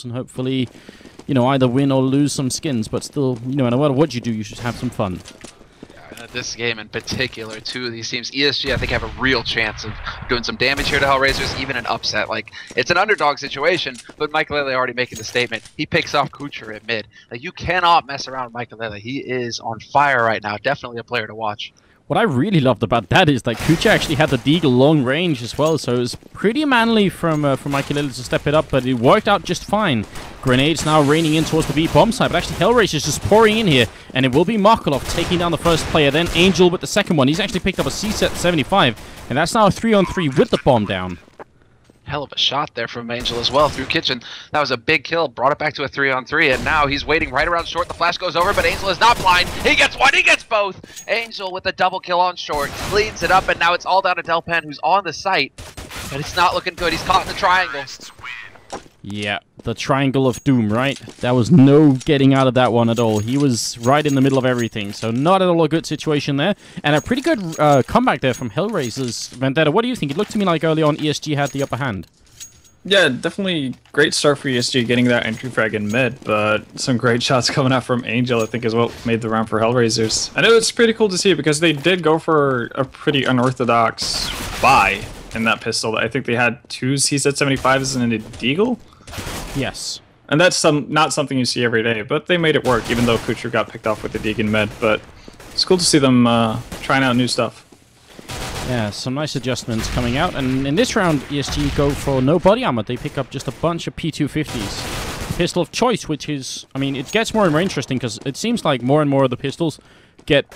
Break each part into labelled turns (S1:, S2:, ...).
S1: and hopefully, you know, either win or lose some skins. But still, you know, no matter what you do, you should have some fun.
S2: This game in particular, two of these teams, ESG, I think have a real chance of doing some damage here to HellRaisers, even an upset. Like, it's an underdog situation, but Maikelele already making the statement. He picks off kucher at mid. Like, you cannot mess around with Maikelele. He is on fire right now. Definitely a player to watch.
S1: What I really loved about that is that kucher actually had the deagle long range as well, so it was pretty manly from Maikelele to step it up, but it worked out just fine. Grenades now raining in towards the B bomb side, but actually HellRaisers just pouring in here, and it will be markeloff taking down the first player, then Angel with the second one. He's actually picked up a C-set 75, and that's now a 3-on-3 with the bomb down.
S2: Hell of a shot there from Angel as well through kitchen. That was a big kill, brought it back to a 3-on-3, and now he's waiting right around short. The flash goes over, but Angel is not blind. He gets one, he gets both. Angel with a double kill on short, cleans it up, and now it's all down to Delpan, who's on the site, but it's not looking good. He's caught in the triangle.
S1: Yeah, the triangle of doom, right? There was no getting out of that one at all. He was right in the middle of everything, so not at all a good situation there. And a pretty good comeback there from HellRaisers. Vendetta, what do you think? It looked to me like early on ESG had the upper hand.
S3: Yeah, definitely great start for ESG getting that entry frag in mid, but some great shots coming out from Angel, I think, is what made the round for HellRaisers. And it was pretty cool to see because they did go for a pretty unorthodox buy in that pistol. I think they had two C-set 75s and a deagle.
S1: Yes.
S3: And that's not something you see every day, but they made it work, even though kucher got picked off with the deagle mid. But it's cool to see them trying out new stuff.
S1: Yeah, some nice adjustments coming out. And in this round, ESG go for no body armor. They pick up just a bunch of P250s. Pistol of choice, which is, I mean, it gets more and more interesting because it seems like more and more of the pistols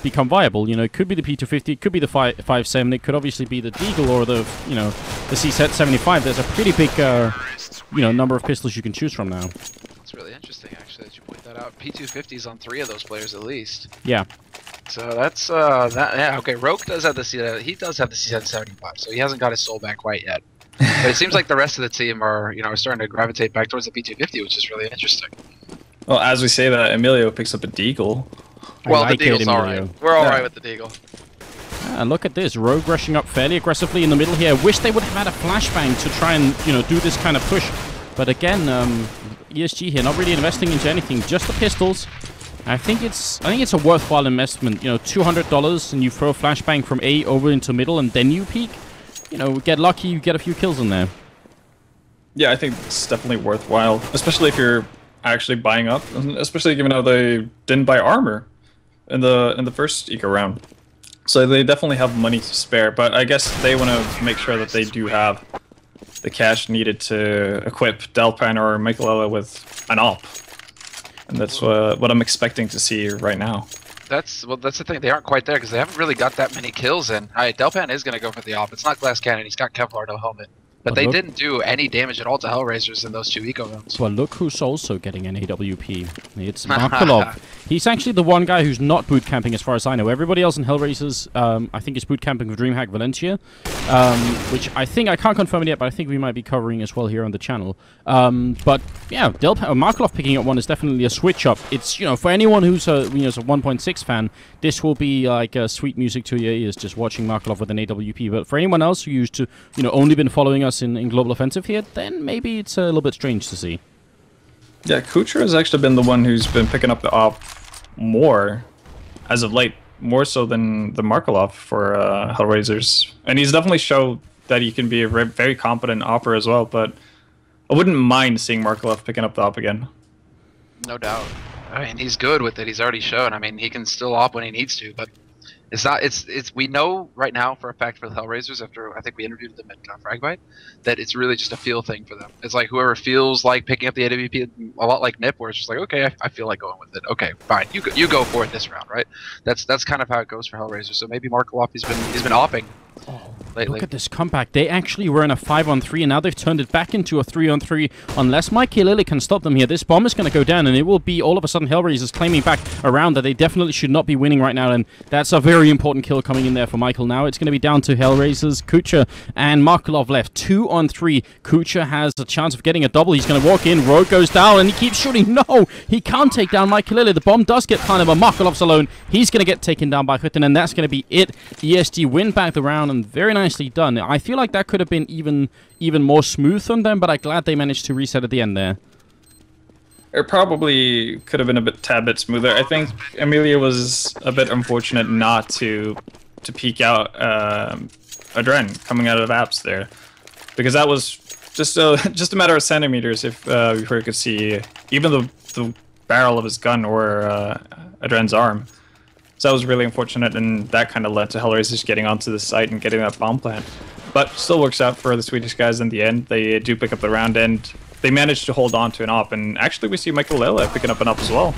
S1: become viable. You know, it could be the P250, it could be the 5.7, it could obviously be the deagle or the, you know, the C-set 75. There's a pretty big, you know, number of pistols you can choose from now.
S2: It's really interesting, actually, that you point that out. P250s on 3 of those players at least.
S1: Yeah.
S2: So that's yeah, okay. RoQuEy does have the he does have the C-set 75, so he hasn't got his soul back quite yet. But it seems like the rest of the team are, you know, are starting to gravitate back towards the P250, which is really interesting.
S3: Well, as we say that, Emilio picks up a deagle.
S2: Well,
S1: like
S2: the deagle's alright. We're alright with the deagle.
S1: And look at this, Rogue rushing up fairly aggressively in the middle here. Wish they would have had a flashbang to try and, you know, do this kind of push. But again, ESG here not really investing into anything, just the pistols. I think it's a worthwhile investment. You know, $200 and you throw a flashbang from A over into middle and then you peek. You know, get lucky, you get a few kills in there.
S3: Yeah, I think it's definitely worthwhile, especially if you're actually buying up, especially given how they didn't buy armor in the first eco round. So they definitely have money to spare, but I guess they want to make sure that they do have the cash needed to equip Delpan or Maikelele with an op. And that's what I'm expecting to see right now.
S2: That's the thing. They aren't quite there because they haven't really got that many kills in. Alright, Delpan is going to go for the op. It's not glass cannon. He's got Kevlar, no helmet. But they didn't do any damage at all to HellRaisers in those 2 eco rounds.
S1: Well, look who's also getting an AWP. It's markeloff. He's actually the one guy who's not boot camping as far as I know. Everybody else in HellRaisers, I think, is boot camping with DreamHack Valencia, which I can't confirm it yet, but I think we might be covering as well here on the channel. But yeah, markeloff picking up one is definitely a switch up. It's, you know, for anyone who's a 1.6 fan, this will be like sweet music to your ears just watching markeloff with an AWP. But for anyone else who used to, you know, only been following us in Global Offensive here, then maybe it's a little bit strange to see.
S3: Yeah, kucher has actually been the one who's been picking up the op more as of late, more so than the markeloff for HellRaisers. And he's definitely showed that he can be a very competent opper as well, but I wouldn't mind seeing markeloff picking up the op again.
S2: No doubt. I mean, he's good with it. He's already shown. I mean, he can still op when he needs to, but it's not. We know right now for a fact for the HellRaisers, after I think we interviewed them at Fragbite, that it's really just a feel thing for them. It's like whoever feels like picking up the AWP, a lot like Nip, where it's just like, okay, I feel like going with it. Okay, fine, you go for it this round, right? That's kind of how it goes for HellRaisers. So maybe markeloff he's been opping. Lately.
S1: Look at this comeback. They actually were in a 5-on-3, and now they've turned it back into a 3-on-3. Unless Maikelele can stop them here, this bomb is going to go down, and it will be all of a sudden HellRaisers claiming back around that they definitely should not be winning right now, and that's a very important kill coming in there for Michael. Now it's going to be down to HellRaisers, kucher, and markeloff left. 2-on-3. Kucher has a chance of getting a double. He's going to walk in. Rogue goes down, and he keeps shooting. No! He can't take down Maikelele. The bomb does get kind of a markeloff's alone. He's going to get taken down by HellRaisers, and that's going to be it. ESG win back the round, and very nicely done. I feel like that could have been even more smooth on them, but I'm glad they managed to reset at the end there.
S3: it probably could have been a tad bit smoother. I think Emilio was a bit unfortunate not to peek out AdreN coming out of apps there, because that was just a matter of centimeters before you could see even the barrel of his gun or AdreN's arm. So that was really unfortunate, and that kind of led to HellRaisers getting onto the site and getting that bomb plant. But still works out for the Swedish guys in the end. They do pick up the round, and they managed to hold on to an op. And actually, we see Maikelele picking up an op as well.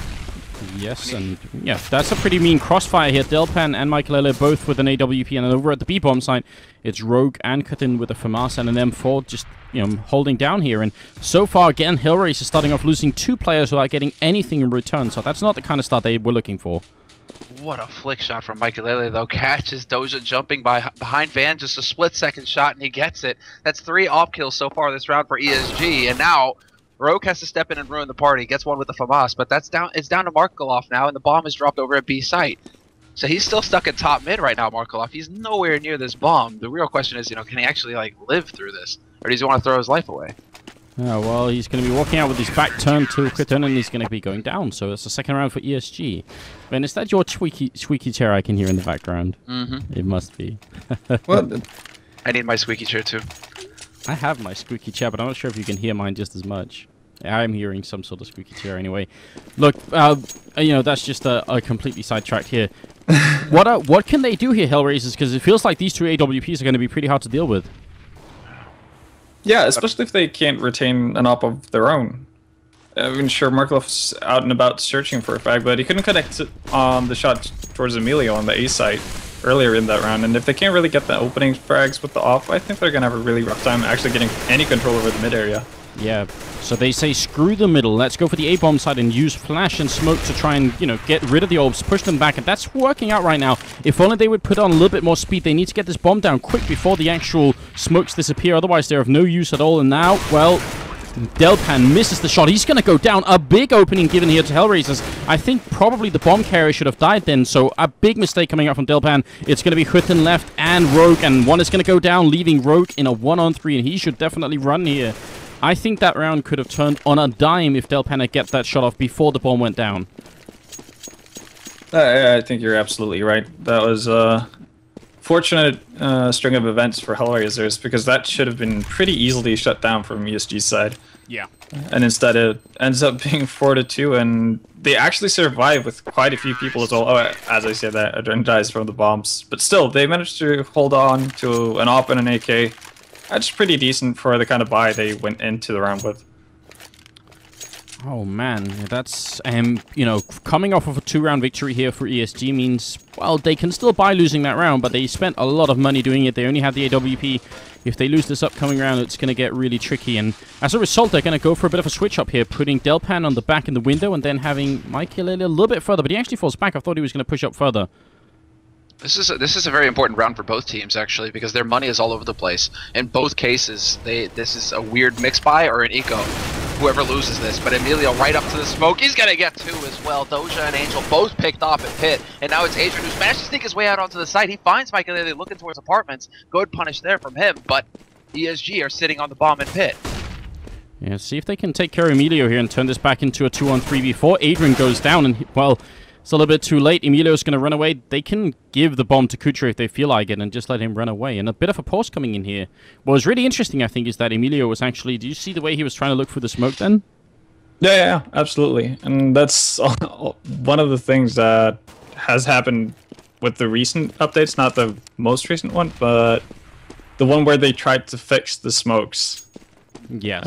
S1: Yes, and yeah, that's a pretty mean crossfire here. Delpan and Maikelele both with an AWP, and then over at the B-bomb side, it's Rogue and SKYTTEN with a FAMAS and an M4 just, you know, holding down here. And so far, again, HellRaisers is starting off losing 2 players without getting anything in return, so that's not the kind of start they were looking for.
S2: What a flick shot from Maikelele, though. Catches Dosia jumping behind Van, just a split-second shot, and he gets it. That's 3 op kills so far this round for ESG, and now RoQuEy has to step in and ruin the party. Gets one with the FAMAS, but it's down to markeloff now, and the bomb is dropped over at B site. So he's still stuck at top mid right now, markeloff. He's nowhere near this bomb. The real question is, you know, can he actually like live through this, or does he want to throw his life away?
S1: Oh, well, he's going to be walking out with his back turned to SKYTTEN, and he's going to be going down. So it's the second round for ESG. Ben, is that your squeaky chair I can hear in the background? Mm-hmm. It must be.
S3: What?
S2: I need my squeaky chair too.
S1: I have my squeaky chair, but I'm not sure if you can hear mine just as much. I'm hearing some sort of squeaky chair anyway. Look, you know, that's just a completely sidetracked here. What can they do here, HellRaisers? Because it feels like these 2 AWPs are going to be pretty hard to deal with.
S3: Yeah, especially if they can't retain an op of their own. I mean, sure, markeloff's out and about searching for a frag, but he couldn't connect the shot towards Emilio on the A site earlier in that round. And if they can't really get the opening frags with the op, I think they're going to have a really rough time actually getting any control over the mid area.
S1: Yeah, so they say screw the middle, let's go for the A-bomb side and use flash and smoke to try and, you know, get rid of the orbs, push them back, and that's working out right now. If only they would put on a little bit more speed. They need to get this bomb down quick before the actual smokes disappear, otherwise they're of no use at all. And now, well, Delpan misses the shot. He's going to go down. A big opening given here to HellRaisers. I think probably the bomb carrier should have died then, so a big mistake coming out from Delpan. It's going to be SKYTTEN left and Rogue, and one is going to go down, leaving Rogue in a 1-on-3, and he should definitely run here. I think that round could have turned on a dime if Delpan had get that shot off before the bomb went down.
S3: I think you're absolutely right. That was a fortunate string of events for HellRaisers, because that should have been pretty easily shut down from ESG's side.
S1: Yeah.
S3: And instead it ends up being 4-2, and they actually survive with quite a few people as well. Oh, as I said, that AdreN dies from the bombs. But still, they managed to hold on to an op and an AK. That's pretty decent for the kind of buy they went into the round with.
S1: Oh man, that's, you know, coming off of a 2-round victory here for ESG means, well, they can still buy losing that round, but they spent a lot of money doing it. They only had the AWP. If they lose this upcoming round, it's going to get really tricky, and as a result, they're going to go for a bit of a switch up here, putting Delpan on the back in the window, and then having Maikelele a little bit further, but he actually falls back. I thought he was going to push up further.
S2: This is a very important round for both teams, actually, because their money is all over the place. In both cases, this is a weird mix buy or an eco. Whoever loses this, but Emilio right up to the smoke. He's gonna get 2 as well. Dosia and Angel both picked off at pit, and now it's AdreN who's managed to sneak his way out onto the site. He finds Maikelele looking towards apartments. Good punish there from him, but ESG are sitting on the bomb in pit.
S1: Yeah, see if they can take care of Emilio here and turn this back into a 2-on-3 before AdreN goes down, and well, it's a little bit too late. Emilio's going to run away. They can give the bomb to kucher if they feel like it and just let him run away. And a bit of a pause coming in here. What was really interesting, I think, is that Emilio was actually... Do you see the way he was trying to look for the smoke then?
S3: Yeah, absolutely. And that's one of the things that has happened with the recent updates. Not the most recent one, but the one where they tried to fix the smokes.
S1: Yes.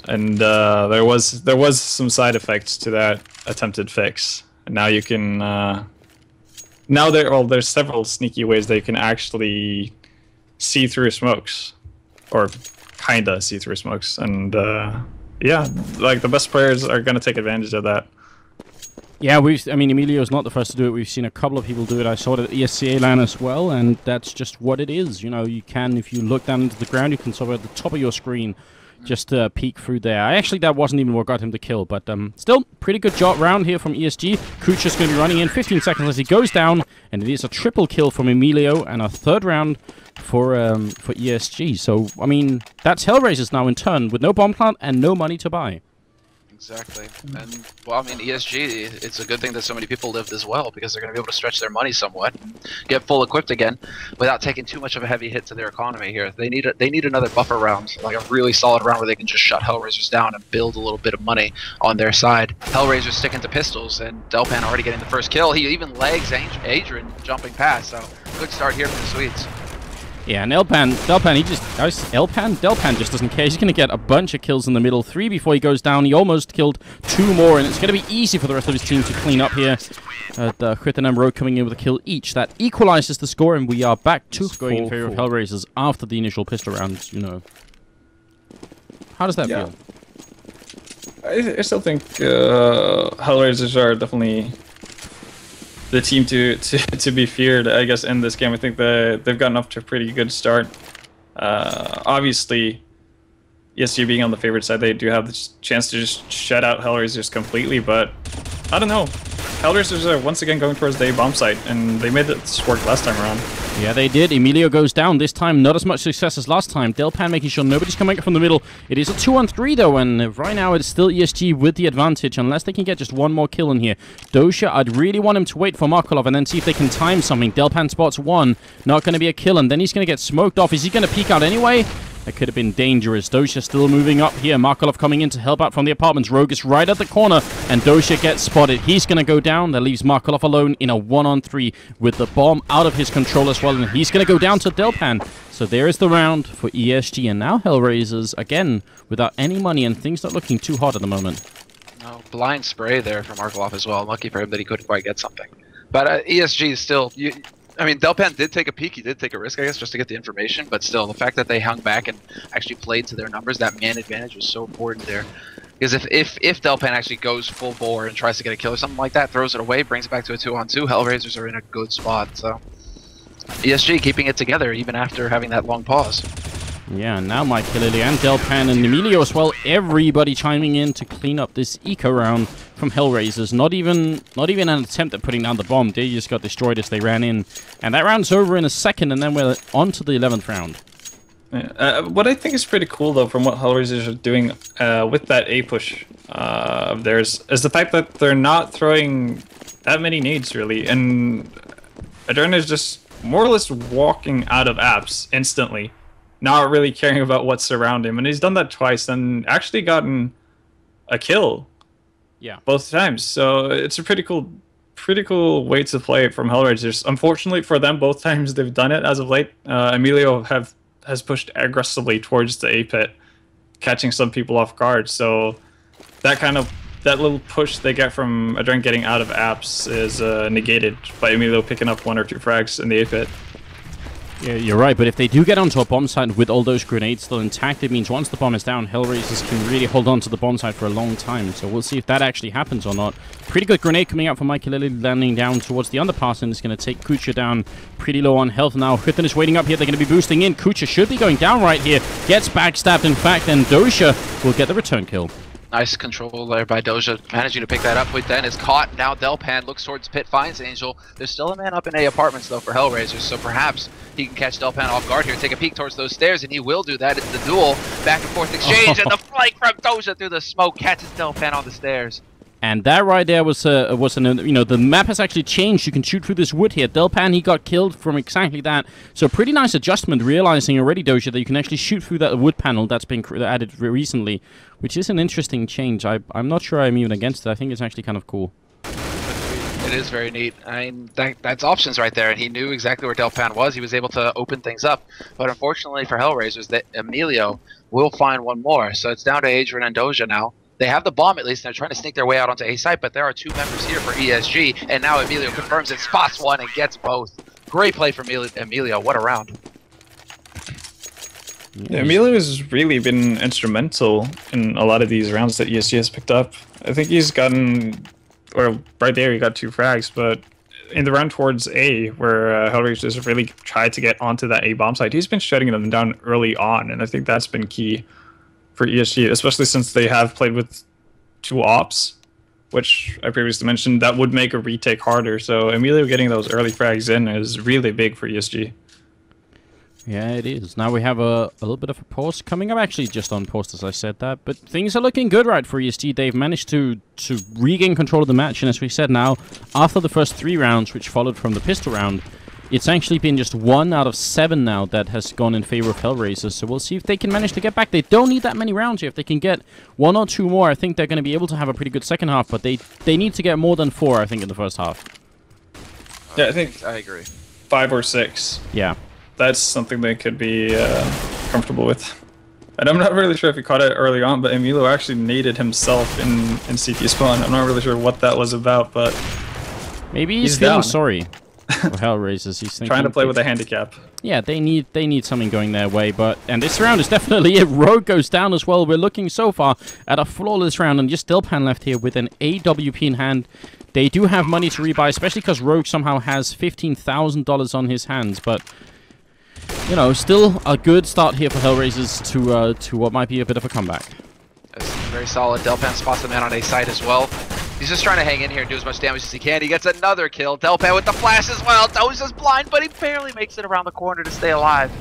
S3: And there was some side effects to that attempted fix. Now you can, now there's several sneaky ways that you can actually see through smokes, or kinda see through smokes, and yeah, like the best players are gonna take advantage of that.
S1: Yeah, I mean, Emilio's not the first to do it. We've seen a couple of people do it. I saw it at ESCA LAN as well, and that's just what it is. You know, you can, if you look down into the ground, you can sort of at the top of your screen just peek through there. Actually, that wasn't even what got him to kill, but still, pretty good job round here from ESG. Kucher's going to be running in 15 seconds as he goes down, and it is a triple kill from Emilio, and a 3rd round for ESG. So, I mean, that's HellRaisers now in turn, with no bomb plant and no money to buy.
S2: Exactly. And, well, I mean, ESG, it's a good thing that so many people lived as well, because they're going to be able to stretch their money somewhat, get full equipped again, without taking too much of a heavy hit to their economy here. They need another buffer round, like a really solid round where they can just shut HellRaisers down and build a little bit of money on their side. HellRaisers sticking to pistols, and Delpan already getting the first kill. He even legs AdreN jumping past, so good start here for the Swedes.
S1: Yeah, and Delpan just doesn't care. He's going to get a bunch of kills in the middle. 3 before he goes down. He almost killed 2 more, and it's going to be easy for the rest of his team to clean up here. KWYTTEN and RoQuEy coming in with a kill each. That equalizes the score, and we are back to going in favor of HellRaisers after the initial pistol rounds, you know. How does that feel?
S3: I still think HellRaisers are definitely the team to be feared, I guess, in this game. I think they've gotten off to a pretty good start. Obviously, ESG being on the favorite side, they do have the chance to just shut out HellRaisers completely, but I don't know. HellRaisers are once again going towards the A bomb site, and they made this work last time around.
S1: Yeah, they did. Emilio goes down. This time, not as much success as last time. Delpan making sure nobody's coming up from the middle. It is a 2-on-3, though, and right now it's still ESG with the advantage, unless they can get just one more kill in here. Dosia, I'd really want him to wait for Markeloff and then see if they can time something. Delpan spots 1. Not going to be a kill, and then he's going to get smoked off. Is he going to peek out anyway? That could have been dangerous. Dosia still moving up here. Markeloff coming in to help out from the apartments. Rogue is right at the corner, and Dosia gets spotted. He's going to go down. That leaves Markeloff alone in a 1-on-3 with the bomb out of his control as well, and he's going to go down to Delpan. So there is the round for ESG, and now HellRaisers, again, without any money, and things not looking too hot at the moment.
S2: No, blind spray there from Markeloff as well. Lucky for him that he couldn't quite get something. But ESG is still... I mean, Delpan did take a peek. He did take a risk, I guess, just to get the information. But still, the fact that they hung back and actually played to their numbers, that man advantage was so important there. Because if Delpan actually goes full bore and tries to get a kill or something like that, throws it away, brings it back to a 2-on-2, HellRaisers are in a good spot. So ESG keeping it together even after having that long pause.
S1: Yeah, now Maikelele and Delpan and Emilio as well. Everybody chiming in to clean up this eco round from HellRaisers. Not even an attempt at putting down the bomb. They just got destroyed as they ran in. And that round's over in a second, and then we're on to the 11th round.
S3: Yeah. What I think is pretty cool, though, from what HellRaisers are doing with that A push of theirs, is the fact that they're not throwing that many nades, really. And AdreN is just more or less walking out of apps instantly, not really caring about what's around him. And he's done that twice and actually gotten a kill.
S1: Yeah.
S3: Both times. So it's a pretty cool way to play it from HellRaisers. Unfortunately for them, both times they've done it as of late. Emilio has pushed aggressively towards the A pit, catching some people off guard. So that little push they get from AdreN getting out of apps is negated by Emilio picking up 1 or 2 frags in the A pit.
S1: Yeah, you're right, but if they do get onto a bomb site with all those grenades still intact, it means once the bomb is down, HellRaisers can really hold on to the bomb site for a long time. So we'll see if that actually happens or not. Pretty good grenade coming out from Maikelele, landing down towards the underpass, and it's going to take kucher down pretty low on health now. KWYTTEN is waiting up here. They're going to be boosting in. Kucher should be going down right here. Gets backstabbed, in fact, and Dosia will get the return kill.
S2: Nice control there by Dosia, managing to pick that up. KWYTTEN is caught. Now Delpan looks towards pit, finds Angel. There's still a man up in A apartments, though, for HellRaisers, so perhaps he can catch Delpan off guard here, take a peek towards those stairs, and he will do that. It's the duel, back and forth exchange, and the flight from Dosia through the smoke catches Delpan on the stairs. And
S1: that right there was the map has actually changed. You can shoot through this wood here. Delpan, he got killed from exactly that. So pretty nice adjustment, realizing already, Dosia, that you can actually shoot through that wood panel that's been added recently, which is an interesting change. I'm not sure I'm even against it. I think it's actually kind of cool.
S2: It is very neat. I mean, that's options right there, and he knew exactly where Delpan was. He was able to open things up, but unfortunately for HellRaisers, that Emilio will find one more. So it's down to AdreN and Dosia now. They have the bomb at least, and they're trying to sneak their way out onto A site, but there are 2 members here for ESG, and now Emilio confirms it, spots one, and gets both. Great play from Emilio. What a round.
S3: Yeah, Emilio has really been instrumental in a lot of these rounds that ESG has picked up. I think he's gotten, or right there, he got 2 frags, but in the round towards A, where HellRaisers really tried to get onto that A bomb site, he's been shutting them down early on, and I think that's been key for ESG, especially since they have played with 2 ops, which I previously mentioned, that would make a retake harder. So Emilio getting those early frags in is really big for ESG.
S1: Yeah, it is. Now we have a little bit of a pause coming up. Actually, just on pause as I said that. But things are looking good, right, for ESG. They've managed to regain control of the match. And as we said now, after the first 3 rounds, which followed from the pistol round, it's actually been just 1 out of 7 now that has gone in favor of HellRaisers. So we'll see if they can manage to get back. They don't need that many rounds here. If they can get 1 or 2 more, I think they're going to be able to have a pretty good second half. But they need to get more than 4, I think, in the first half.
S3: Yeah, I think
S2: I agree.
S3: 5 or 6.
S1: Yeah.
S3: That's something they could be comfortable with. And I'm not really sure if he caught it early on, but Emilio actually naded himself in CT spawn. I'm not really sure what that was about, but
S1: maybe he's feeling sorry for HellRaisers. He's
S3: trying to play with a handicap.
S1: Yeah, they need something going their way, and this round is definitely it. Rogue goes down as well. We're looking so far at a flawless round, and just Delpan left here with an AWP in hand. They do have money to rebuy, especially because Rogue somehow has $15,000 on his hands, but you know, still a good start here for HellRaisers to what might be a bit of a comeback.
S2: That's very solid. Delpan spots the man on A side as well. He's just trying to hang in here and do as much damage as he can. He gets another kill. Delpan with the flash as well. Dosia's blind, but he barely makes it around the corner to stay alive.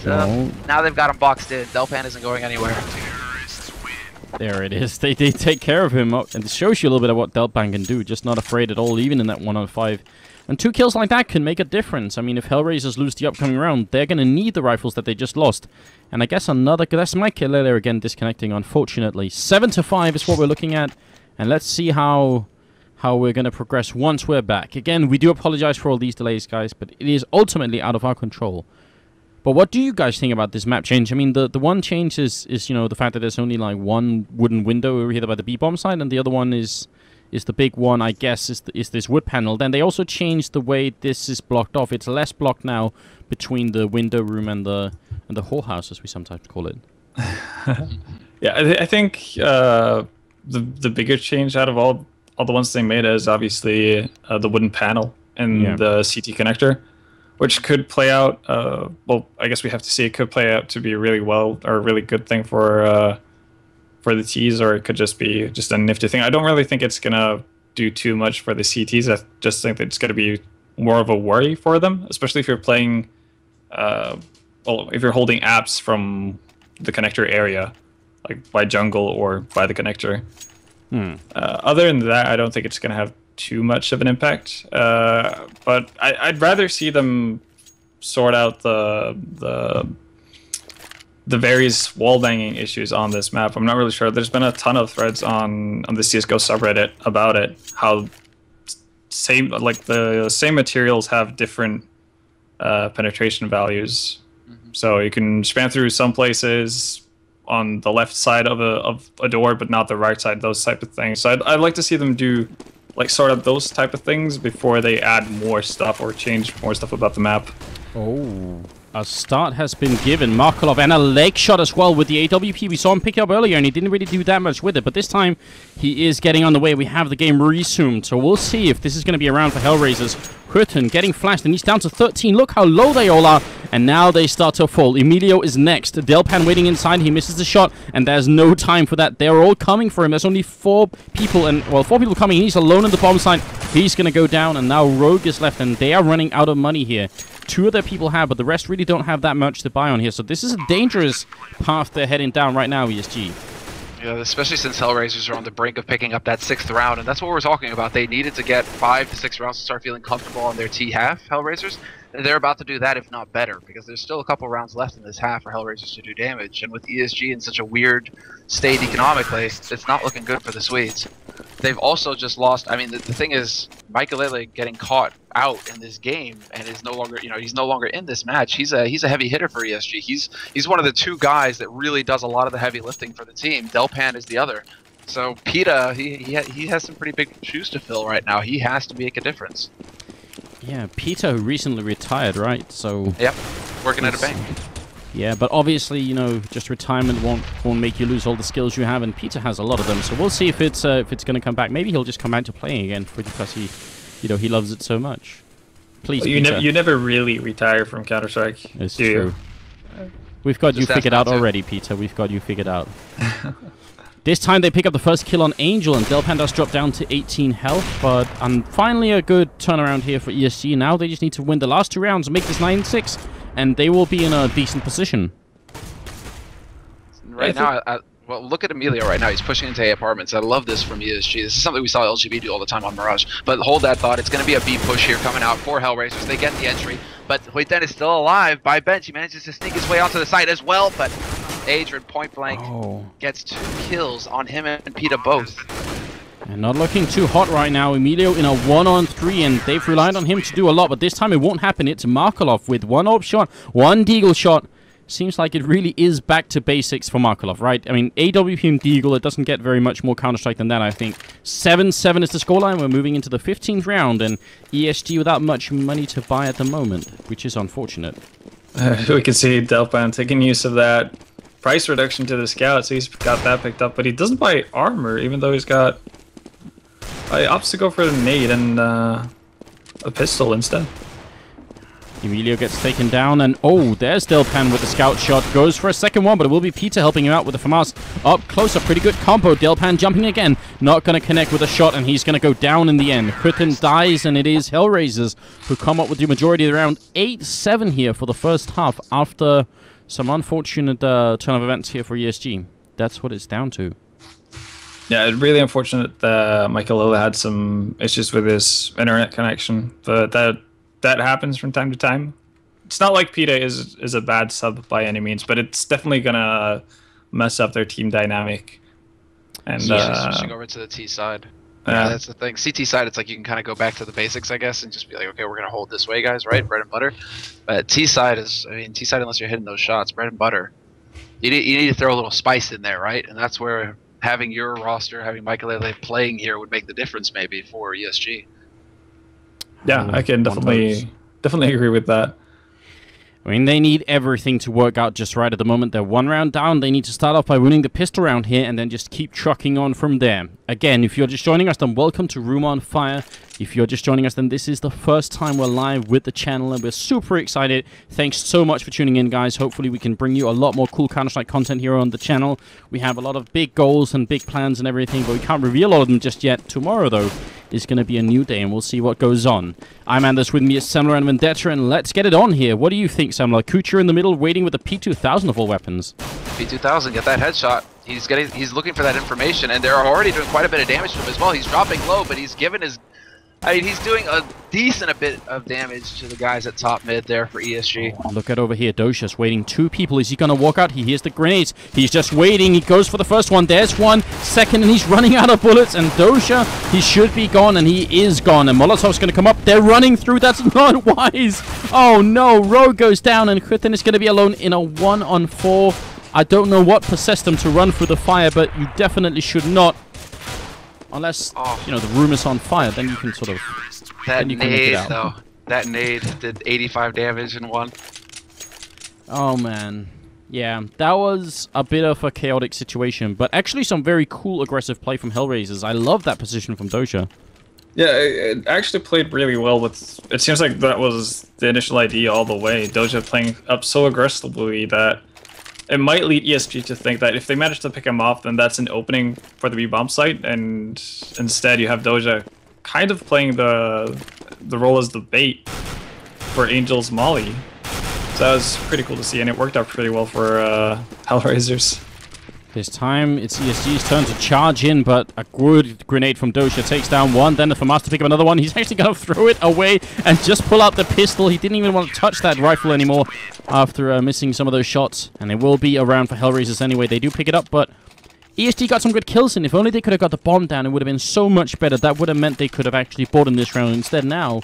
S2: So now they've got him boxed in. Delpan isn't going anywhere.
S1: There it is. They take care of him, and it shows you a little bit of what Delpan can do. Just not afraid at all, even in that 1-on-5. And 2 kills like that can make a difference. I mean, if HellRaisers lose the upcoming round, they're going to need the rifles that they just lost. And I guess that's Maikelele again disconnecting, unfortunately. 7-5 is what we're looking at. And let's see how we're going to progress once we're back. Again, we do apologize for all these delays, guys, but it is ultimately out of our control. But what do you guys think about this map change? I mean, the one change is you know, the fact that there's only like 1 wooden window over here by the B-bomb side, and the other one is the big one, I guess, is this wood panel. Then they also changed the way this is blocked off. It's less blocked now between the window room and the whorehouse, as we sometimes call it.
S3: Yeah, I think the bigger change out of all the ones they made is obviously the wooden panel and the CT connector, which could play out. Well, I guess we have to see. It could play out to be a really good thing for the Ts, or it could just be a nifty thing. I don't really think it's gonna do too much for the CTs. I just think that it's gonna be more of a worry for them, especially if you're playing, well, if you're holding apps from the connector area, like by jungle or by the connector. Other than that, I don't think it's gonna have too much of an impact. But I'd rather see them sort out the various wall banging issues on this map. I'm not really sure. There's been a ton of threads on the CSGO subreddit about it. How the same materials have different penetration values. So you can span through some places on the left side of a door, but not the right side. Those type of things. So I'd like to see them do sort of those type of things before they add more stuff or change more stuff about the map.
S1: Oh. A start has been given. Markeloff and a leg shot as well with the AWP. We saw him pick it up earlier, and he didn't really do that much with it. But this time, he is getting on the way. We have the game resumed. So we'll see if this is going to be around for HellRaisers. SKYTTEN getting flashed, and he's down to 13. Look how low they all are. And now they start to fall. Emilio is next. Delpan waiting inside. He misses the shot, and there's no time for that. They're all coming for him. There's only 4 people, and well, 4 people coming. He's alone in the bomb site. He's going to go down, and now Rogue is left, and they are running out of money here. 2 of their people have, but the rest really don't have that much to buy on here. So this is a dangerous path they're heading down right now, ESG.
S2: Yeah, especially since HellRaisers are on the brink of picking up that 6th round, and that's what we're talking about. They needed to get 5 to 6 rounds to start feeling comfortable on their T half, HellRaisers. And they're about to do that, if not better, because there's still a couple rounds left in this half for HellRaisers to do damage. And with ESG in such a weird state economically, it's not looking good for the Swedes. They've also just lost. I mean, the thing is, Maikelele getting caught out in this game and is no longer, he's no longer in this match. He's a heavy hitter for ESG. He's one of the 2 guys that really does a lot of the heavy lifting for the team. Delpan is the other. So Pita, he has some pretty big shoes to fill right now. He has to make a difference.
S1: Yeah, Peter, who recently retired, right? So
S2: yep, working at a bank.
S1: Yeah, but obviously, just retirement won't make you lose all the skills you have, and Peter has a lot of them. So we'll see if it's going to come back. Maybe he'll just come back to playing again because he loves it so much. Please, well,
S3: you never really retire from Counter-Strike.
S1: It's true. We've got you figured out already, Peter. We've got you figured out. This time they pick up the first kill on Angel, and Delpan does drop down to 18 health, but finally a good turnaround here for ESG. Now they just need to win the last 2 rounds and make this 9-6. and they will be in a decent position.
S2: Right now, well, look at Emilio right now. He's pushing into A apartments. I love this from ESG. This is something we saw LGB do all the time on Mirage. But hold that thought. It's going to be a B push here coming out for HellRaisers. They get the entry, but HellRaisers is still alive by bench. He manages to sneak his way onto the site as well, but AdreN point blank gets 2 kills on him and Peta both.
S1: And not looking too hot right now. Emilio in a 1-on-3, and they've relied on him to do a lot, but this time it won't happen. It's Markeloff with 1 AWP shot, 1 Deagle shot. Seems like it really is back to basics for Markeloff, right? I mean, AWP and Deagle, it doesn't get very much more Counter-Strike than that, I think. 7-7 is the scoreline. We're moving into the 15th round, and ESG without much money to buy at the moment, which is unfortunate.
S3: We can see Delpan taking use of that price reduction to the scout, so he's got that picked up, but he doesn't buy armor, even though he's got... he opts to go for a nade and a pistol instead.
S1: Emilio gets taken down, and there's Delpan with the scout shot. Goes for a second one, but it will be Peta helping him out with the FAMAS up close. A pretty good combo. Delpan jumping again. Not going to connect with a shot, and he's going to go down in the end. SKYTTEN dies, and it is HellRaisers who come up with the majority of the round. 8-7 here for the first half after some unfortunate turn of events here for ESG. That's what it's down to.
S3: Yeah, it's really unfortunate that Maikelele had some issues with his internet connection, but that happens from time to time. It's not like Peta is a bad sub by any means, but it's definitely gonna mess up their team dynamic. And
S2: switching over to the T side. Yeah, that's the thing. CT side, it's like you can kind of go back to the basics, I guess, and just be like, okay, we're gonna hold this way, guys, right? Bread and butter. But T side is, I mean, T side, unless you're hitting those shots, bread and butter. You need to throw a little spice in there, right? And that's where having your roster, having Maikelele playing here would make the difference, maybe for ESG.
S3: Yeah, I can definitely agree with that.
S1: I mean, they need everything to work out just right at the moment. They're 1 round down. They need to start off by winning the pistol round here and then just keep trucking on from there. Again, if you're just joining us, then welcome to Room on Fire. If you're just joining us, then this is the first time we're live with the channel, and we're super excited. Thanks so much for tuning in, guys. Hopefully, we can bring you a lot more cool Counter-Strike content here on the channel. We have a lot of big goals and big plans and everything, but we can't reveal all of them just yet. Tomorrow, though, is going to be a new day, and we'll see what goes on. I'm Anders, with me is Semler and Vendetta, and let's get it on here. What do you think, Semler? Kucher in the middle, waiting with the P2000 of all weapons.
S2: P2000, get that headshot. He's looking for that information, and they're already doing quite a bit of damage to him as well. He's dropping low, but he's given his... I mean, he's doing a decent bit of damage to the guys at top mid there for ESG.
S1: Oh, look at over here. Dosia's waiting. 2 people. Is he going to walk out? He hears the grenades. He's just waiting. He goes for the first one. There's one. Second, and he's running out of bullets. And Dosia, he should be gone, and he is gone. And Molotov's going to come up. They're running through. That's not wise. Oh, no. Rogue goes down, and SKYTTEN is going to be alone in a 1-on-4. I don't know what possessed them to run through the fire, but you definitely should not. Unless, you know, the room is on fire, then you can sort of...
S2: That nade, though. That nade did 85 damage in 1.
S1: Oh, man. Yeah, that was a bit of a chaotic situation, but actually some very cool aggressive play from HellRaisers. I love that position from Dosia.
S3: Yeah, it actually played really well with... It seems like that was the initial idea all the way. Dosia playing up so aggressively that it might lead ESG to think that if they manage to pick him off, then that's an opening for the B-bomb site, and instead you have Dosia kind of playing the role as the bait for Angel's Molly. So that was pretty cool to see, and it worked out pretty well for HellRaisers.
S1: This time, it's ESG's turn to charge in, but a good grenade from Dosia takes down one. Then the FAMAS to pick up another one. He's actually going to throw it away and just pull out the pistol. He didn't even want to touch that rifle anymore after missing some of those shots. And it will be around for HellRaisers anyway. They do pick it up, but ESG got some good kills in. If only they could have got the bomb down, it would have been so much better. That would have meant they could have actually fought in this round. Instead, now,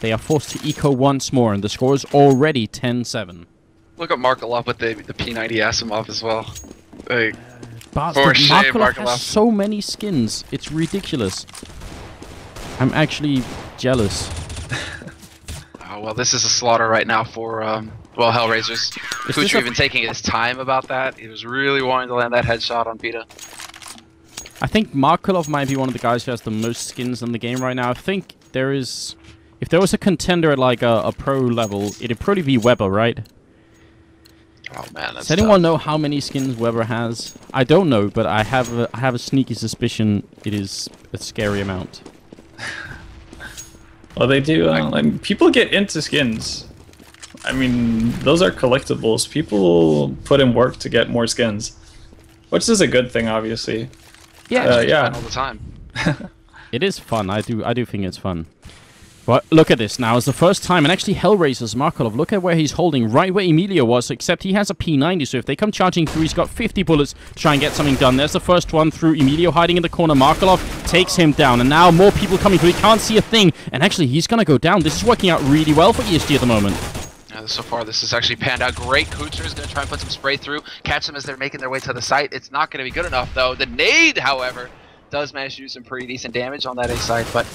S1: they are forced to eco once more, and the score is already 10-7.
S2: Look at Markeloff with the P90 Asimov as well. Like,
S1: but Markeloff has so many skins. It's ridiculous. I'm actually jealous.
S2: Oh, well, this is a slaughter right now for, well, HellRaisers. Kucher even taking his time about that. He was really wanting to land that headshot on Peta.
S1: I think Markeloff might be one of the guys who has the most skins in the game right now. I think there is... If there was a contender at, like, a pro level, it'd probably be Weber, right?
S2: Oh man, that's
S1: Does anyone know how many skins Weber has? I don't know, but I have a sneaky suspicion it is a scary amount.
S3: Well, they do. Like, people get into skins. I mean, those are collectibles. People put in work to get more skins, which is a good thing, obviously.
S2: Yeah,
S3: yeah.
S2: all the time.
S1: It is fun. I do think it's fun. But look at this now. It's the first time, and actually HellRaisers, Markeloff, look at where he's holding, right where Emilio was, except he has a P90, so if they come charging through, he's got 50 bullets to try and get something done. There's the first one through. Emilio hiding in the corner. Markeloff takes him down, and now more people coming through. He can't see a thing, and actually he's going to go down. This is working out really well for ESG at the moment.
S2: So far, this has actually panned out great. Kucher is going to try and put some spray through, catch them as they're making their way to the site. It's not going to be good enough, though. The nade, however, does manage to do some pretty decent damage on that A site, but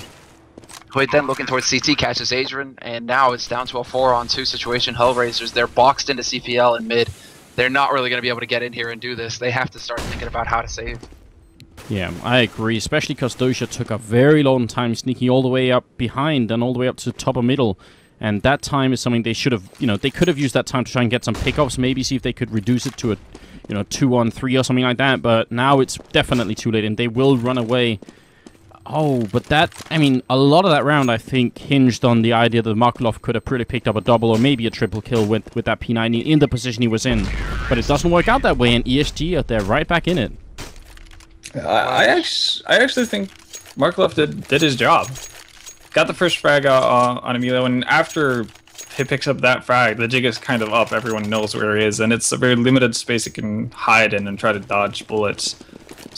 S2: then looking towards CT, catches AdreN, and now it's down to a 4-on-2 situation. HellRaisers, they're boxed into CPL in mid. They're not really going to be able to get in here and do this. They have to start thinking about how to save.
S1: Yeah, I agree, especially because Dosia took a very long time sneaking all the way up behind and all the way up to top or middle. And that time is something they should have, they could have used that time to try and get some pickups, maybe see if they could reduce it to a, 2-on-3 or something like that. But now it's definitely too late, and they will run away. Oh, but a lot of that round, I think, hinged on the idea that Markeloff could have pretty picked up a double or maybe a triple kill with that P90 in the position he was in. But it doesn't work out that way, and ESG, they're right back in it.
S3: I actually think Markeloff did his job. Got the first frag on Emilio, and after he picks up that frag, the jig is kind of up. Everyone knows where he is, and it's a very limited space he can hide in and try to dodge bullets.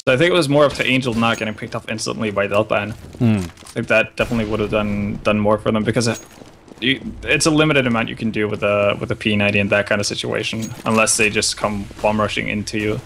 S3: So I think it was more up to Angel not getting picked off instantly by Delpan. I think that definitely would have done more for them, because it's a limited amount you can do with a P90 in that kind of situation, unless they just come bomb rushing into you.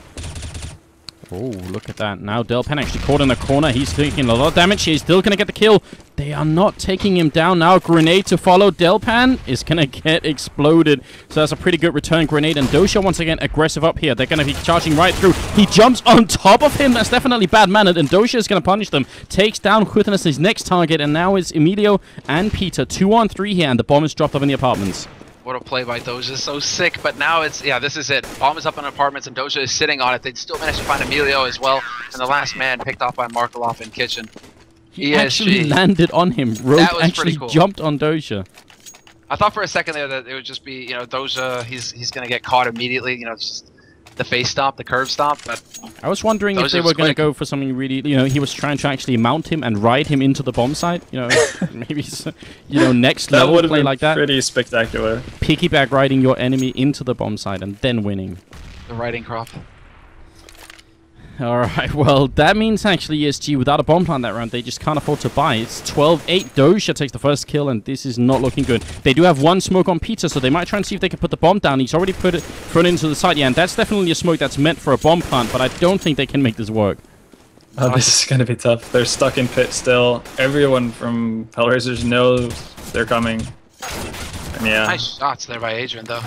S1: Oh, look at that. Now Delpan actually caught in the corner. He's taking a lot of damage. He's still going to get the kill. They are not taking him down now. Grenade to follow. Delpan is going to get exploded. So that's a pretty good return grenade. And Dosia once again aggressive up here. They're going to be charging right through. He jumps on top of him. That's definitely bad-mannered. And Dosia is going to punish them. Takes down kucher as his next target. And now it's Emilio and Peter. 2-on-3 here. And the bomb is dropped up in the apartments.
S2: What a play by Dosia, so sick, but now it's, this is it. Bomb is up in apartments and Dosia is sitting on it. They still managed to find Emilio as well, and the last man picked off by Markeloff in kitchen.
S1: He actually landed on him. RoQuEy actually
S2: cool.
S1: Jumped on Dosia.
S2: I thought for a second there that it would just be, Dosia, he's going to get caught immediately, just the face stomp, the curve stomp, but
S1: I was wondering if they were going to go for something really, he was trying to actually mount him and ride him into the bomb site, maybe, next level play like that.
S3: Pretty spectacular.
S1: Piggyback riding your enemy into the bomb site and then winning.
S2: The riding crop.
S1: Alright, well, that means actually ESG, without a bomb plant that round, they just can't afford to buy. It's 12-8. Dosia takes the first kill, and this is not looking good. They do have one smoke on Peter, so they might try and see if they can put the bomb down. He's already thrown into the site, yeah, and that's definitely a smoke that's meant for a bomb plant, but I don't think they can make this work.
S3: Oh, this is going to be tough. They're stuck in pit still. Everyone from HellRaisers knows they're coming. And yeah.
S2: Nice shots there by AdreN, though.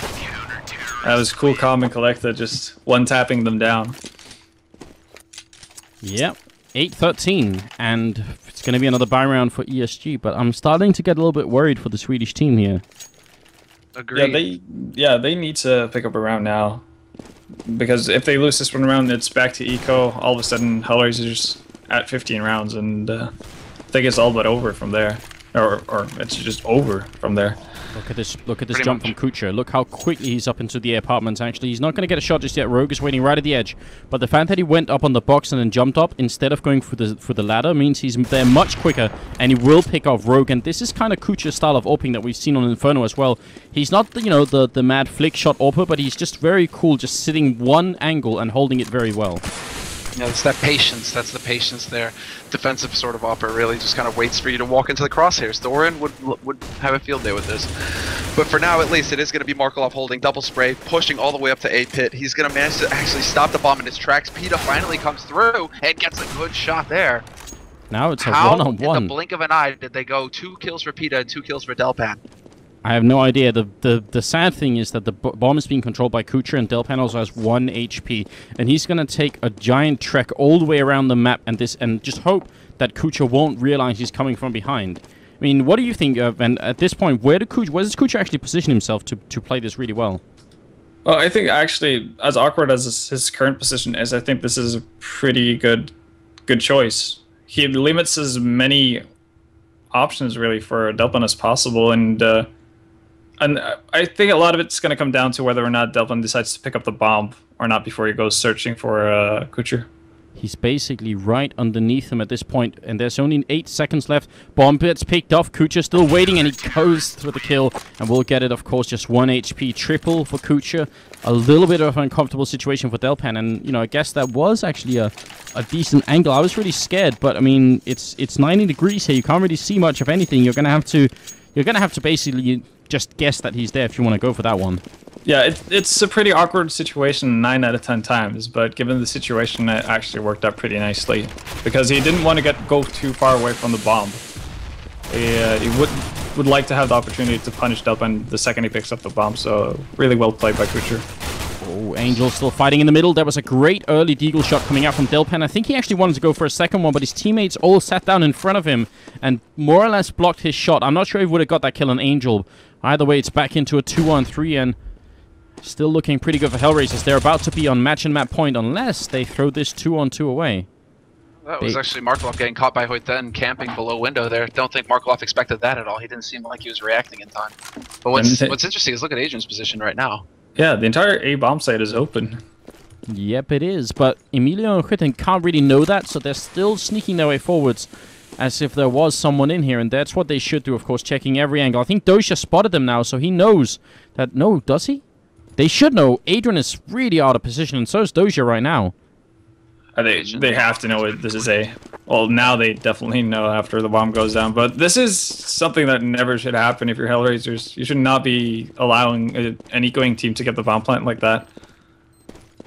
S3: That was cool, calm, and collected, just one-tapping them down.
S1: Yep, 8-13, and it's going to be another buy round for ESG, but I'm starting to get a little bit worried for the Swedish team here.
S2: Agreed.
S3: They need to pick up a round now, because if they lose this one round, it's back to eco. All of a sudden, HellRaisers at 15 rounds, and I think it's all but over from there, or it's just over from there.
S1: Look at this jump from kucher. Look how quickly he's up into the apartments, actually. He's not going to get a shot just yet. Rogue is waiting right at the edge. But the fact that he went up on the box and then jumped up instead of going for the ladder means he's there much quicker, and he will pick off Rogue. And this is kind of kucher's style of AWPing that we've seen on Inferno as well. He's not, the mad flick shot AWPer, but he's just very cool, just sitting one angle and holding it very well.
S2: It's that patience. That's the patience there. Defensive sort of AWPer really just kind of waits for you to walk into the crosshairs. Thorin would have a field day with this. But for now, at least, it is going to be Markeloff holding double spray, pushing all the way up to A pit. He's going to manage to actually stop the bomb in his tracks. Peter finally comes through and gets a good shot there.
S1: Now it's a one-on-one.
S2: In the blink of an eye did they go 2 kills for Peter and 2 kills for Delpan?
S1: I have no idea. The sad thing is that the bomb is being controlled by kucher, and Delpan also has 1 HP, and he's going to take a giant trek all the way around the map and just hope that kucher won't realize he's coming from behind. I mean, what do you think of? And at this point, where does kucher actually position himself to play this really well?
S3: Well, I think actually, as awkward as his current position is, I think this is a pretty good choice. He limits as many options really for Delpan as possible, and And I think a lot of it's going to come down to whether or not Delpan decides to pick up the bomb or not before he goes searching for kucher.
S1: He's basically right underneath him at this point, and there's only 8 seconds left. Bomb gets picked off. Kucher still waiting, and he goes for the kill. And we'll get it, of course, just 1 HP triple for Kucher. A little bit of an uncomfortable situation for Delpan, and, you know, I guess that was actually a decent angle. I was really scared, but, I mean, it's 90 degrees here. You can't really see much of anything. You're going to have to basically just guess that he's there if you want to go for that one.
S3: Yeah, it's a pretty awkward situation 9 out of 10 times, but given the situation, it actually worked out pretty nicely. Because he didn't want to go too far away from the bomb. He would like to have the opportunity to punish Delpan the second he picks up the bomb, so really well played by kucher.
S1: Oh, Angel still fighting in the middle. There was a great early deagle shot coming out from Delpan. I think he actually wanted to go for a second one, but his teammates all sat down in front of him and more or less blocked his shot. I'm not sure he would have got that kill on Angel. Either way, it's back into a 2-on-3, and still looking pretty good for HellRaisers. They're about to be on match and map point unless they throw this 2-on-2 away.
S2: That was actually markeloff getting caught by HellRaisers camping below window there. Don't think markeloff expected that at all. He didn't seem like he was reacting in time. But what's interesting is look at AdreN's position right now.
S3: Yeah, the entire A bomb site is open.
S1: Yep, it is. But Emilio and KSKYTTEN can't really know that, so they're still sneaking their way forwards as if there was someone in here, and that's what they should do, of course, checking every angle. I think Dosia spotted them now, so he knows that... No, does he? They should know. AdreN is really out of position, and so is Dosia right now.
S3: They have to know this is A. Well, now they definitely know after the bomb goes down. But this is something that never should happen if you're HellRaisers. You should not be allowing an ecoing team to get the bomb plant like that.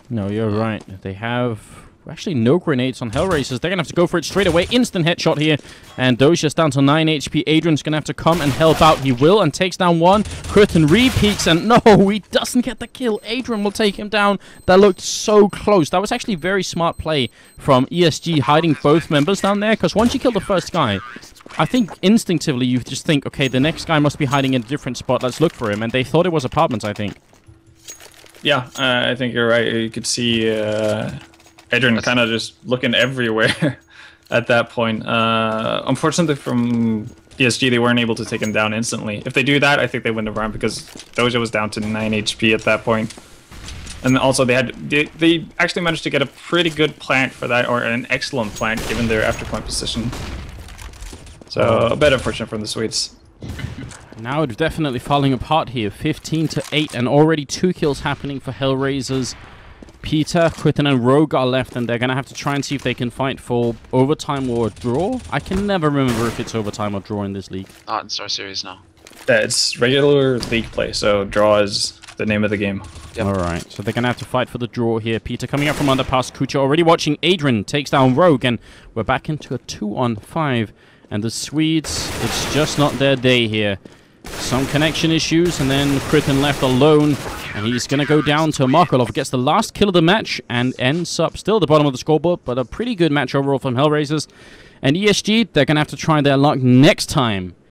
S1: No, you're right. They have... actually no grenades on HellRaisers. They're going to have to go for it straight away. Instant headshot here. And Dosia's down to 9 HP. AdreN's going to have to come and help out. He will and takes down one. KSKYTTEN re-peeks and no, he doesn't get the kill. AdreN will take him down. That looked so close. That was actually very smart play from ESG hiding both members down there. Because once you kill the first guy, I think instinctively you just think, okay, the next guy must be hiding in a different spot. Let's look for him. And they thought it was apartments, I think. Yeah,
S3: I think you're right. You could see... AdreN kind of just looking everywhere at that point. Unfortunately from ESG, they weren't able to take him down instantly. If they do that, I think they win the round because Dosia was down to 9 HP at that point. And also they actually managed to get a pretty good plant for that, or an excellent plant given their after point position. So a bit unfortunate from the Swedes.
S1: Now it's definitely falling apart here. 15-8 and already 2 kills happening for HellRaisers. Peter, KSKYTTEN, and RoQuEy are left, and they're going to have to try and see if they can fight for overtime or a draw. I can never remember if it's overtime or draw in this league.
S2: Not in StarSeries, no.
S3: Yeah, it's regular league play, so draw is the name of the game.
S1: Yep. Alright, so they're going to have to fight for the draw here. Peter coming up from underpass. Kucher already watching. AdreN takes down RoQuEy, and we're back into a 2-on-5. And the Swedes, it's just not their day here. Some connection issues, and then KSKYTTEN left alone. And he's going to go down to Markeloff. Gets the last kill of the match and ends up still at the bottom of the scoreboard. But a pretty good match overall from HellRaisers. And ESG, they're going to have to try their luck next time